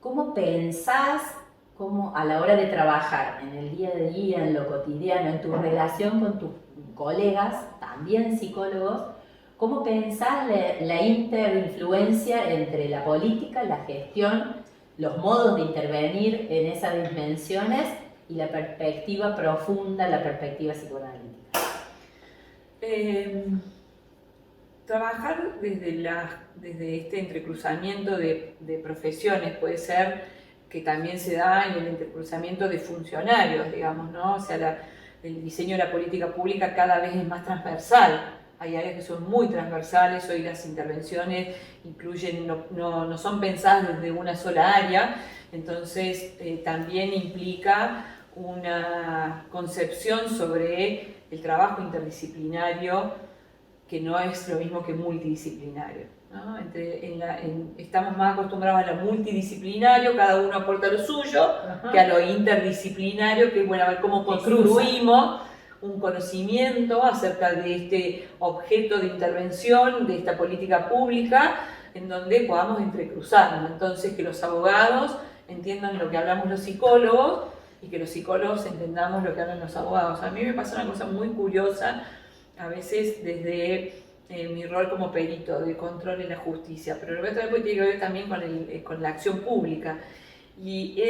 ¿Cómo pensás, a la hora de trabajar en el día a día, en lo cotidiano, en tu relación con tus colegas, también psicólogos, cómo pensás la interinfluencia entre la política, la gestión, los modos de intervenir en esas dimensiones y la perspectiva profunda, la perspectiva psicoanalítica? Trabajar desde este entrecruzamiento de profesiones puede ser que también se da en el entrecruzamiento de funcionarios, digamos, ¿no? O sea, el diseño de la política pública cada vez es más transversal. Hay áreas que son muy transversales, hoy las intervenciones incluyen, no son pensadas desde una sola área, entonces también implica una concepción sobre el trabajo interdisciplinario que no es lo mismo que multidisciplinario, ¿no? Estamos más acostumbrados a lo multidisciplinario, cada uno aporta lo suyo, que a lo interdisciplinario, que es bueno, a ver cómo construimos un conocimiento acerca de este objeto de intervención, de esta política pública, en donde podamos entrecruzarnos. Entonces, que los abogados entiendan lo que hablamos los psicólogos y que los psicólogos entendamos lo que hablan los abogados. A mí me pasa una cosa muy curiosa, a veces desde mi rol como perito de control en la justicia, pero lo voy a traer porque tiene que ver también con la acción pública. Y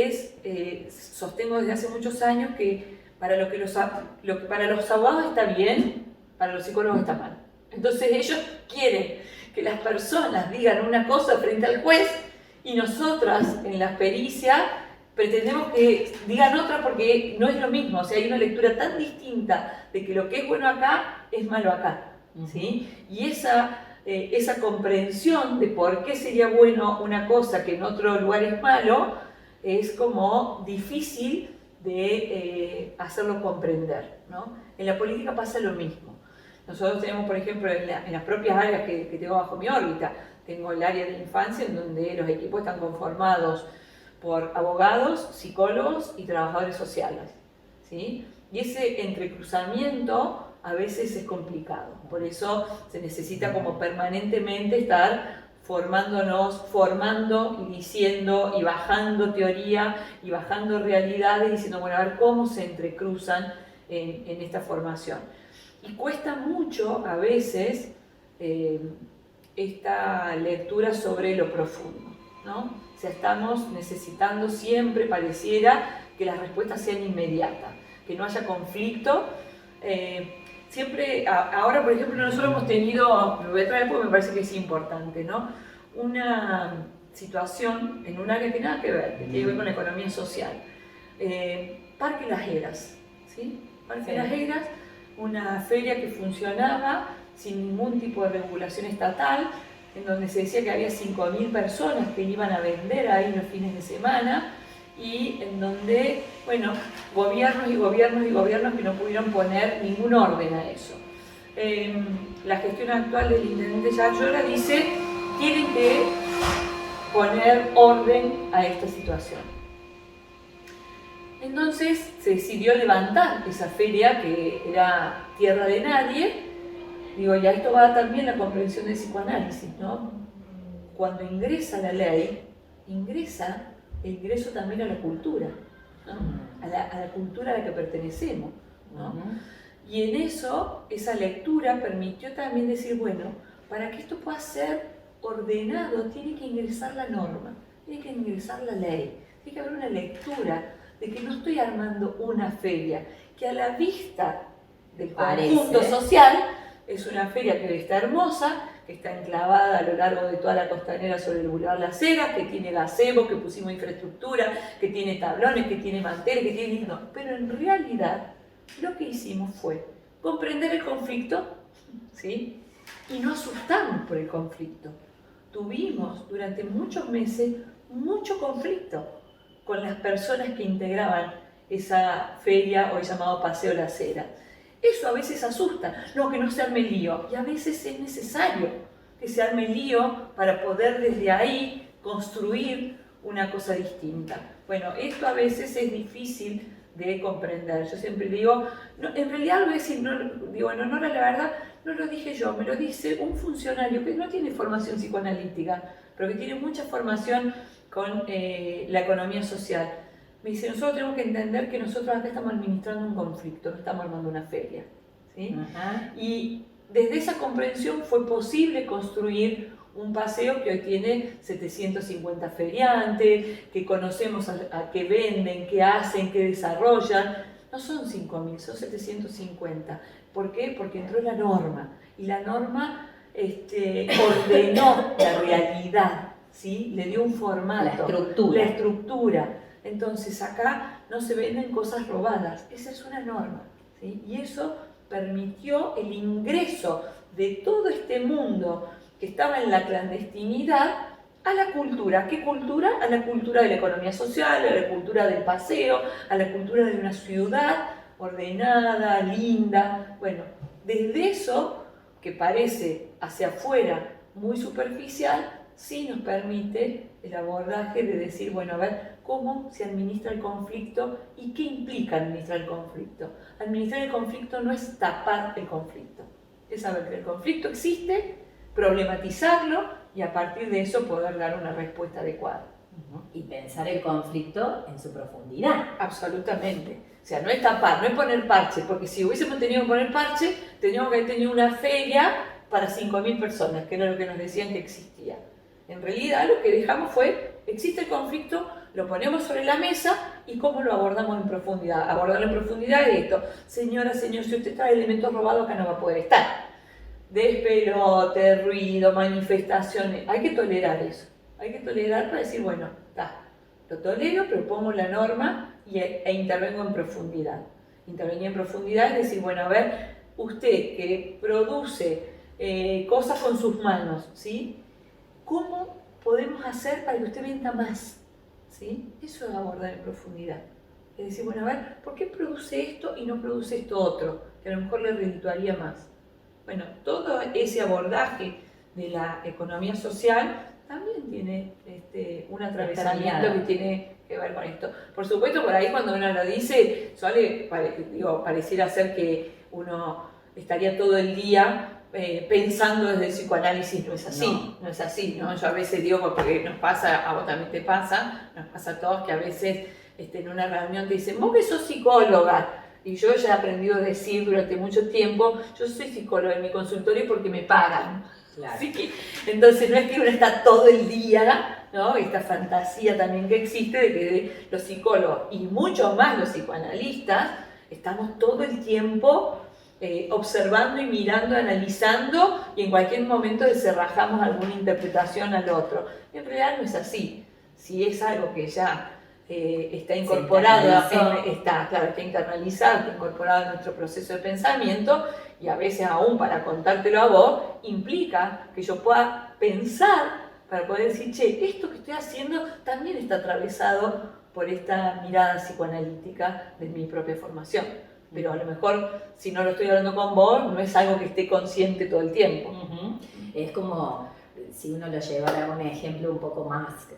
sostengo desde hace muchos años que para para los abogados está bien, para los psicólogos está mal. Entonces ellos quieren que las personas digan una cosa frente al juez y nosotras en la pericia pretendemos que digan otra porque no es lo mismo, o sea, hay una lectura tan distinta de que lo que es bueno acá es malo acá, ¿sí? Y esa comprensión de por qué sería bueno una cosa que en otro lugar es malo, es como difícil de hacerlo comprender, ¿no? En la política pasa lo mismo. Nosotros tenemos, por ejemplo, en las propias áreas que tengo bajo mi órbita, tengo el área de la infancia en donde los equipos están conformados por abogados, psicólogos y trabajadores sociales, ¿sí? Y ese entrecruzamiento a veces es complicado, por eso se necesita como permanentemente estar formando y diciendo y bajando teoría y bajando realidades, diciendo, bueno, a ver cómo se entrecruzan en esta formación. Y cuesta mucho a veces esta lectura sobre lo profundo, ¿no? O sea, estamos necesitando siempre, pareciera, que las respuestas sean inmediatas, que no haya conflicto. Ahora por ejemplo, nosotros hemos tenido, lo voy a traer porque me parece que es importante, ¿no? Una situación en un área que nada que ver, que tiene que ver con la economía social. Parque Las Heras, ¿sí? Parque Las Heras, una feria que funcionaba sin ningún tipo de regulación estatal, en donde se decía que había 5.000 personas que iban a vender ahí los fines de semana, y en donde, bueno, gobiernos y gobiernos y gobiernos que no pudieron poner ningún orden a eso. La gestión actual del intendente Yayora dice, tienen que poner orden a esta situación. Entonces se decidió levantar esa feria que era tierra de nadie. Digo, ya esto va también la comprensión del psicoanálisis, ¿no? Cuando ingresa la ley, ingresa el ingreso también a la cultura, ¿no? A la cultura a la que pertenecemos, ¿no? Y en eso, esa lectura permitió también decir, bueno, para que esto pueda ser ordenado, tiene que ingresar la norma, tiene que ingresar la ley, tiene que haber una lectura de que no estoy armando una feria, que a la vista del conjunto social es una feria que está hermosa, que está enclavada a lo largo de toda la costanera sobre el Boulevard Las Heras, que tiene gazebo, que pusimos infraestructura, que tiene tablones, que tiene manteles, que tiene... No, pero en realidad lo que hicimos fue comprender el conflicto, ¿sí? Y no asustarnos por el conflicto. Tuvimos durante muchos meses mucho conflicto con las personas que integraban esa feria hoy llamado Paseo Las Heras. Eso a veces asusta, no, que no se arme lío, y a veces es necesario que se arme lío para poder desde ahí construir una cosa distinta. Bueno, esto a veces es difícil de comprender. Yo siempre digo, no, en realidad lo voy a decir, no, digo, en honor a la verdad, no lo dije yo, me lo dice un funcionario que no tiene formación psicoanalítica, pero que tiene mucha formación con la economía social. Me dice, nosotros tenemos que entender que nosotros acá estamos administrando un conflicto, no estamos armando una feria, ¿sí? Y desde esa comprensión fue posible construir un paseo que hoy tiene 750 feriantes, que conocemos a qué venden, qué hacen, qué desarrollan. No son 5.000, son 750. ¿Por qué? Porque entró la norma. Y la norma ordenó la realidad, ¿sí? Le dio un formato. La estructura. Entonces acá no se venden cosas robadas. Esa es una norma, ¿sí? Y eso permitió el ingreso de todo este mundo que estaba en la clandestinidad a la cultura. ¿Qué cultura? A la cultura de la economía social, a la cultura del paseo, a la cultura de una ciudad ordenada, linda. Bueno, desde eso, que parece hacia afuera muy superficial, sí nos permite el abordaje de decir, bueno, a ver, cómo se administra el conflicto y qué implica administrar el conflicto. Administrar el conflicto no es tapar el conflicto, es saber que el conflicto existe, problematizarlo y a partir de eso poder dar una respuesta adecuada. Y pensar el conflicto en su profundidad. Absolutamente. O sea, no es tapar, no es poner parche, porque si hubiésemos tenido que poner parche, teníamos que haber tenido una feria para 5.000 personas, que era lo que nos decían que existía. En realidad lo que dejamos fue, existe el conflicto, lo ponemos sobre la mesa y cómo lo abordamos en profundidad. Abordarlo en profundidad es esto: señora, señor, si usted trae elementos robados acá no va a poder estar. Despelote, ruido, manifestaciones, hay que tolerar eso. Hay que tolerar para decir, bueno, lo tolero, pero pongo la norma e intervengo en profundidad. Intervenir en profundidad es decir, bueno, a ver, usted que produce cosas con sus manos, ¿sí? ¿Cómo podemos hacer para que usted venda más? ¿Sí? Eso es abordar en profundidad. Es decir, bueno, a ver, ¿por qué produce esto y no produce esto otro? Que a lo mejor le redituaría más. Bueno, todo ese abordaje de la economía social también tiene un atravesamiento que tiene que ver con esto. Por supuesto, por ahí cuando uno lo dice, suele pareciera ser que uno estaría todo el día pensando desde el psicoanálisis. No es así, no es así, ¿no? Yo a veces digo, porque nos pasa, a vos también te pasa, nos pasa a todos que a veces en una reunión te dicen, vos que sos psicóloga. Y yo ya he aprendido a decir durante mucho tiempo, yo soy psicóloga en mi consultorio porque me pagan. Claro. ¿Sí? Entonces no es que uno está todo el día, ¿no? Esta fantasía también que existe de que los psicólogos y mucho más los psicoanalistas estamos todo el tiempo observando y mirando, analizando y en cualquier momento desenrajamos alguna interpretación al otro. En realidad no es así. Si es algo que ya está incorporado, está internalizado, está incorporado en nuestro proceso de pensamiento y a veces aún para contártelo a vos implica que yo pueda pensar para poder decir, che, esto que estoy haciendo también está atravesado por esta mirada psicoanalítica de mi propia formación. Pero a lo mejor si no lo estoy hablando con vos no es algo que esté consciente todo el tiempo. Es como, si uno lo llevara a un ejemplo un poco más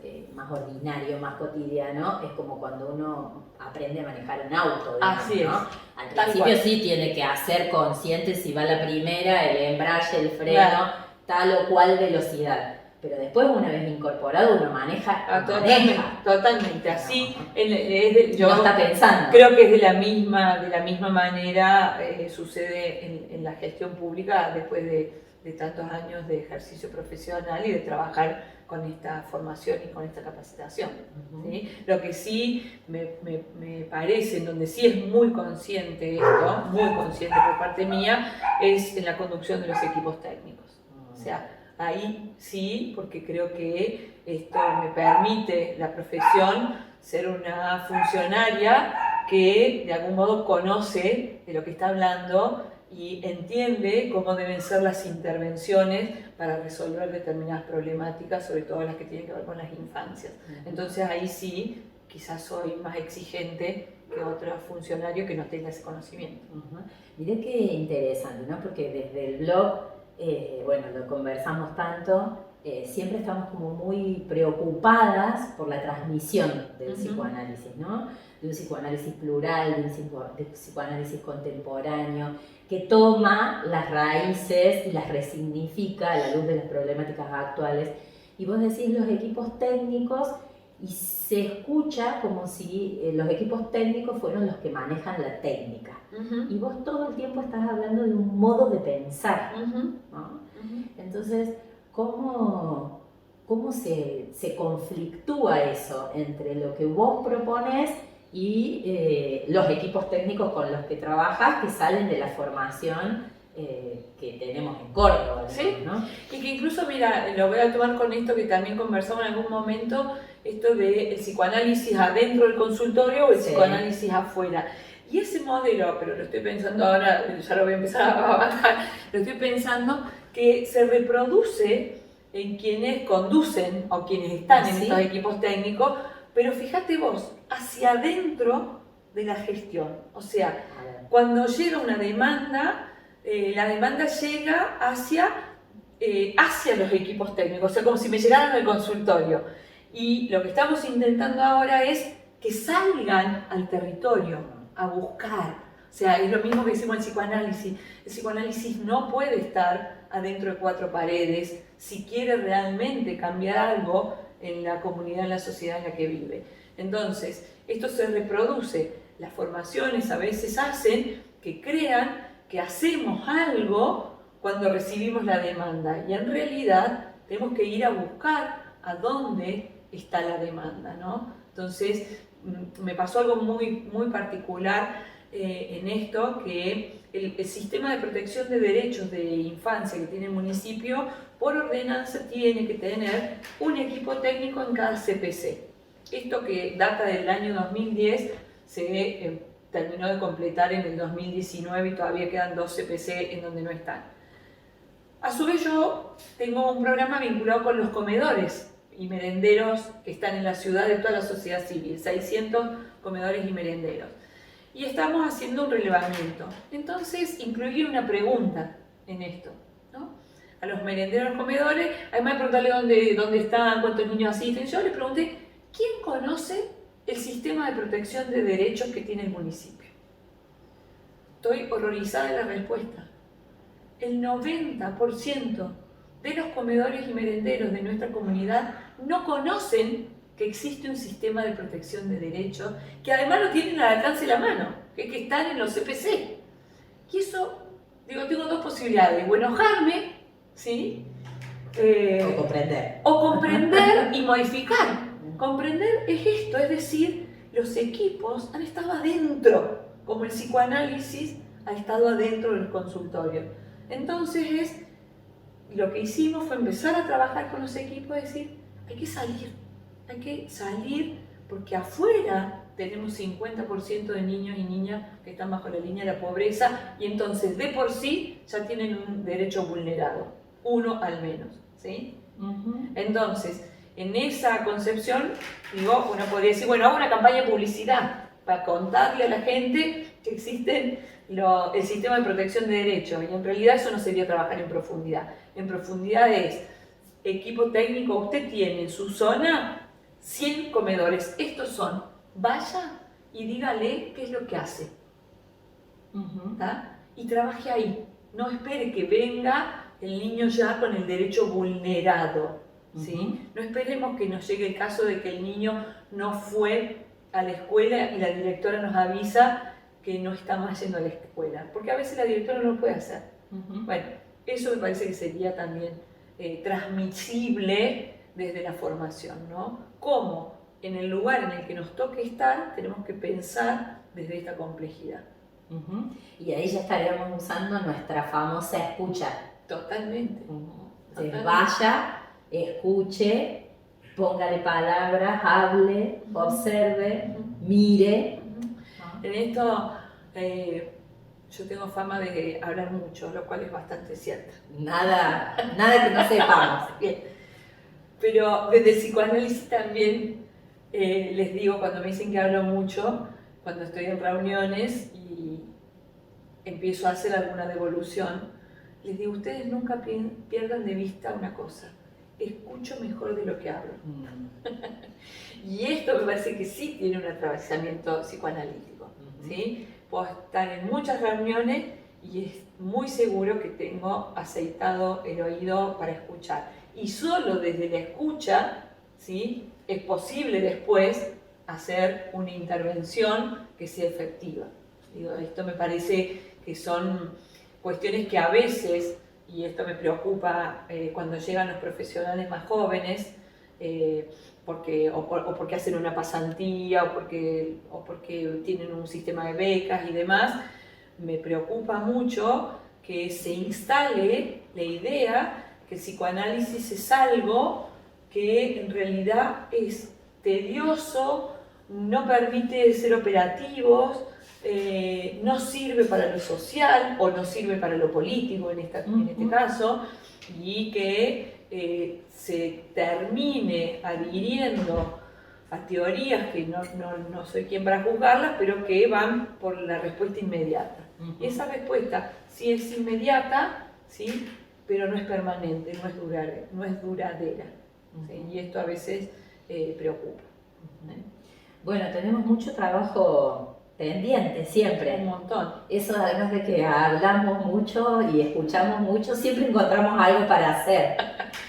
ordinario, más cotidiano, es como cuando uno aprende a manejar un auto, digamos, así ¿no? es. Al principio sí tiene que hacer consciente si va la primera, el embrague, el freno, tal o cual velocidad. Pero después, una vez incorporado, uno maneja. Totalmente. Así, yo no está pensando. Creo que es de la misma manera sucede en la gestión pública después de tantos años de ejercicio profesional y de trabajar con esta formación y con esta capacitación. ¿Sí? Lo que sí me parece, en donde sí es muy consciente esto, muy consciente por parte mía, es en la conducción de los equipos técnicos. O sea, ahí sí, porque creo que esto me permite la profesión ser una funcionaria que de algún modo conoce de lo que está hablando y entiende cómo deben ser las intervenciones para resolver determinadas problemáticas, sobre todo las que tienen que ver con las infancias. Entonces ahí sí, quizás soy más exigente que otro funcionario que no tenga ese conocimiento. Mirá qué interesante, ¿no? Porque desde el blog, bueno, lo conversamos tanto, siempre estamos como muy preocupadas por la transmisión del psicoanálisis, ¿no? De un psicoanálisis plural, de un psicoanálisis contemporáneo, que toma las raíces y las resignifica a la luz de las problemáticas actuales. Y vos decís los equipos técnicos, y se escucha como si los equipos técnicos fueron los que manejan la técnica. Y vos todo el tiempo estás hablando de un modo de pensar, ¿no? Entonces, ¿cómo se conflictúa eso entre lo que vos propones y los equipos técnicos con los que trabajas, que salen de la formación que tenemos en Córdoba, ¿sí? ¿no? Y que incluso, mira, lo voy a tomar con esto que también conversamos en algún momento, esto del psicoanálisis adentro del consultorio o el psicoanálisis afuera. Y ese modelo, pero lo estoy pensando ahora, ya lo voy a empezar a bajar, lo estoy pensando que se reproduce en quienes conducen o quienes están en estos equipos técnicos, pero fíjate vos, hacia adentro de la gestión. O sea, cuando llega una demanda, la demanda llega hacia los equipos técnicos, o sea, como si me llegaran al consultorio. Y lo que estamos intentando ahora es que salgan al territorio a buscar. O sea, es lo mismo que decimos en el psicoanálisis. El psicoanálisis no puede estar adentro de cuatro paredes si quiere realmente cambiar algo en la comunidad, en la sociedad en la que vive. Entonces, esto se reproduce. Las formaciones a veces hacen que crean que hacemos algo cuando recibimos la demanda. Y en realidad tenemos que ir a buscar a dónde está la demanda, ¿no? Entonces, me pasó algo muy, muy particular en esto, que el sistema de protección de derechos de infancia que tiene el municipio, por ordenanza, tiene que tener un equipo técnico en cada CPC. Esto, que data del año 2010, se terminó de completar en el 2019 y todavía quedan 2 CPC en donde no están. A su vez, yo tengo un programa vinculado con los comedores y merenderos que están en la ciudad, de toda la sociedad civil, 600 comedores y merenderos. Y estamos haciendo un relevamiento. Entonces, incluí una pregunta en esto, ¿no? A los merenderos, comedores, además de preguntarle dónde están, cuántos niños asisten, yo les pregunté, ¿quién conoce el sistema de protección de derechos que tiene el municipio? Estoy horrorizada de la respuesta. El 90% de los comedores y merenderos de nuestra comunidad no conocen que existe un sistema de protección de derechos, que además lo tienen al alcance de la mano, que están en los CPC. Y eso, digo, tengo dos posibilidades: o enojarme, ¿sí? O comprender y modificar. Comprender es esto, es decir, los equipos han estado adentro, como el psicoanálisis ha estado adentro del consultorio. Entonces, lo que hicimos fue empezar a trabajar con los equipos, decir, hay que salir porque afuera tenemos 50% de niños y niñas que están bajo la línea de la pobreza, y entonces de por sí ya tienen un derecho vulnerado, uno al menos, ¿sí? Entonces, en esa concepción, digo, uno podría decir, bueno, hago una campaña de publicidad para contarle a la gente que existen el sistema de protección de derechos, y en realidad eso no sería trabajar en profundidad. En profundidad es equipo técnico. Usted tiene en su zona 100 comedores, estos son, vaya y dígale qué es lo que hace, y trabaje ahí. No espere que venga el niño ya con el derecho vulnerado, ¿sí? No esperemos que nos llegue el caso de que el niño no fue a la escuela y la directora nos avisa que no está más yendo a la escuela, porque a veces la directora no lo puede hacer. Bueno, eso me parece que sería también transmisible desde la formación, ¿no? Cómo en el lugar en el que nos toque estar tenemos que pensar desde esta complejidad. Y ahí ya estaríamos usando nuestra famosa escucha. Totalmente. Entonces, vaya, escuche, póngale palabras, hable, observe, mire. En esto yo tengo fama de hablar mucho, lo cual es bastante cierto. Nada que no sepamos. Bien. Pero desde el psicoanálisis también les digo, cuando me dicen que hablo mucho, cuando estoy en reuniones y empiezo a hacer alguna devolución, les digo, ustedes nunca pierdan de vista una cosa. escucho mejor de lo que hablo. Y esto me parece que sí tiene un atravesamiento psicoanalítico, ¿sí? Puedo estar en muchas reuniones y es muy seguro que tengo aceitado el oído para escuchar. Y solo desde la escucha, ¿sí?, es posible después hacer una intervención que sea efectiva. Digo, esto me parece que son cuestiones que a veces, y esto me preocupa cuando llegan los profesionales más jóvenes, porque hacen una pasantía o porque tienen un sistema de becas y demás, me preocupa mucho que se instale la idea que el psicoanálisis es algo que en realidad es tedioso, no permite ser operativos, no sirve para lo social o no sirve para lo político en este caso, y que se termine adhiriendo a teorías que no soy quien para juzgarlas, pero que van por la respuesta inmediata. Y esa respuesta sí es inmediata, ¿sí?, pero no es permanente, no es duradera. ¿Sí? Y esto a veces preocupa. Bueno, tenemos mucho trabajo pendiente siempre. Un montón. Eso, además de que hablamos mucho y escuchamos mucho, siempre encontramos algo para hacer,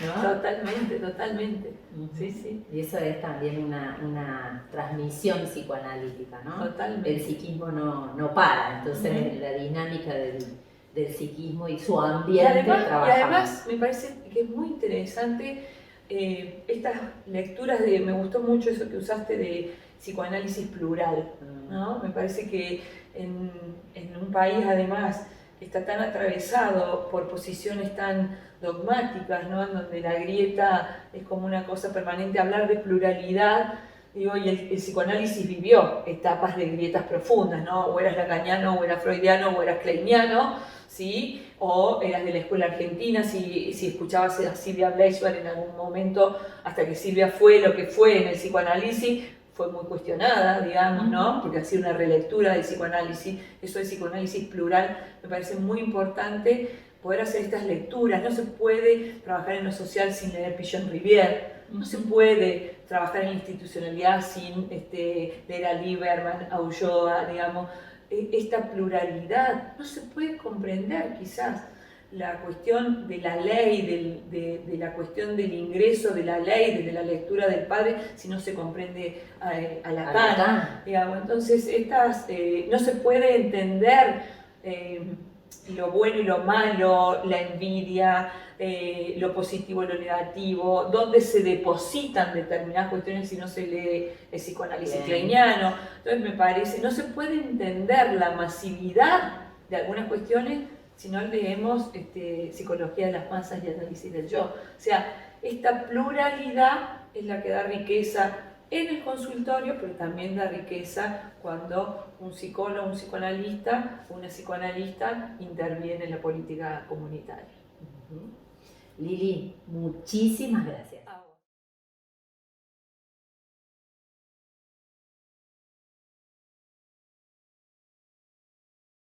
¿no? Totalmente, totalmente. Sí, sí. Y eso es también una transmisión psicoanalítica, ¿no? Totalmente. El psiquismo no para, entonces la dinámica del psiquismo y su ambiente trabajamos. Y además me parece que es muy interesante estas lecturas me gustó mucho eso que usaste de psicoanálisis plural, ¿no? Me parece que en un país además que está tan atravesado por posiciones tan dogmáticas, ¿no?, en donde la grieta es como una cosa permanente, hablar de pluralidad, digo, y el psicoanálisis vivió etapas de grietas profundas, ¿no? O eras lacaniano, o eras freudiano, o eras kleiniano, ¿sí? O eras de la escuela argentina, si escuchabas a Silvia Bleichwer en algún momento, hasta que Silvia fue lo que fue en el psicoanálisis, fue muy cuestionada, digamos, ¿no? Porque hacía una relectura del psicoanálisis, eso del psicoanálisis plural, me parece muy importante poder hacer estas lecturas. No se puede trabajar en lo social sin leer Pigeon-Rivière, no se puede trabajar en la institucionalidad sin leer a Lieberman, a Ulloa, digamos. Esta pluralidad no se puede comprender, quizás, la cuestión de la ley, de la cuestión del ingreso de la ley, de la lectura del padre, si no se comprende a Lacan. Digamos. Entonces, no se puede entender lo bueno y lo malo, la envidia, lo positivo y lo negativo, dónde se depositan determinadas cuestiones si no se lee el psicoanálisis kleiniano. Entonces me parece, no se puede entender la masividad de algunas cuestiones si no leemos psicología de las masas y análisis del yo. O sea, esta pluralidad es la que da riqueza en el consultorio, pero también da riqueza cuando un psicólogo, un psicoanalista, una psicoanalista interviene en la política comunitaria. Lili, muchísimas gracias.